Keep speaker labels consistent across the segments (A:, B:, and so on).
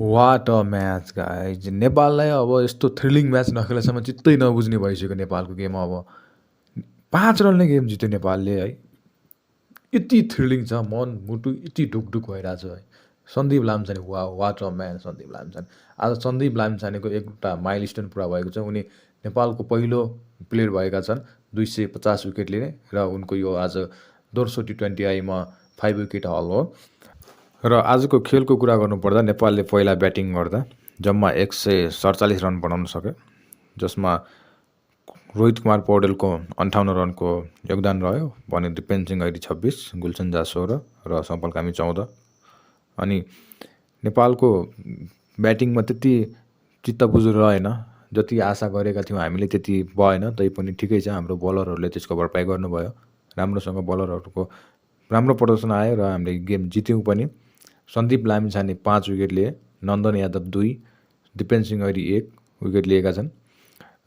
A: what a match guys नेपाललाई अब यस्तो थ्रिलिङ म्याच नखेलेसम्म चित्तै नबुझ्ने भइसक्यो नेपालको गेम अब 5 रनले गेम जित्यो नेपालले है यति थ्रिलिङ छ मन मुटु यति ढुकढुक भइरहेछ है Sandeep Lamichhane what a man Sandeep Lamichhane आज सन्दीप लामिछानेको एउटा माइल स्टोन पुरा भएको छ उनी नेपालको पहिलो प्लेयर भएका छन् 250 विकेट लिने र उनको यो आज दोस्रो टी20 आईमा 5 विकेट हल हो र आजको खेलको कुरा गर्नुपर्दा नेपालले पहिला ब्याटिङ गर्दा जम्मा 147 रन बनाउन सक्यो जसमा रोहित कुमार पौडेलको 58 रनको योगदान रह्यो भने दिपेन सिंह ऐरी 26 गुलसन झा 16 र सम्पल कामी 14 अनि नेपालको ब्याटिङमा त्यति चित्त बुझेर रहेन जति आशा गरेका थियौँ हामीले त्यति भएन तैपनि ठिकै छ हाम्रो बलरहरूले त्यसको भरपाई गर्नुभयो राम्रोसँग बलरहरूको राम्रो प्रदर्शन आयो र हामीले गेम जित्यौँ पनि सन्दीप लामिछाने 5 विकेट लिए नन्दन यादव 2 दिपेन सिंह ऐरी 1 विकेट लिएका छन्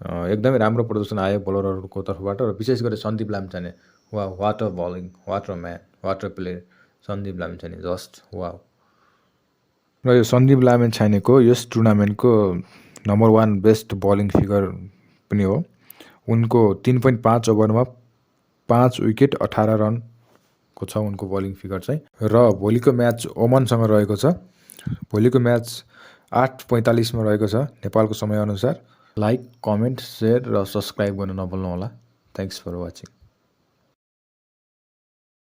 A: एकदमै राम्रो प्रदर्शन आयो बलरहरूको तर्फबाट र विशेष गरी Sandeep Lamichhane what a bowling what a man what a player Sandeep Lamichhane just wow र यो सन्दीप लामिछानेको यस टुर्नामेन्टको नम्बर 1 बेस्ट बलिङ फिगर पनि हो उनको 3.5 ओभरमा 5 विकेट 18 रनको छ उनको बलिङ फिगर चाहिँ र भोलिको म्याच ओमनसँग रहेको छ भोलिको म्याच 8:45 मा रहेको छ नेपालको समयअनुसार लाइक कमेन्ट सेयर र सब्सक्राइब गर्न नभुल्नुहोला थ्याङ्क्स फर वाचिङ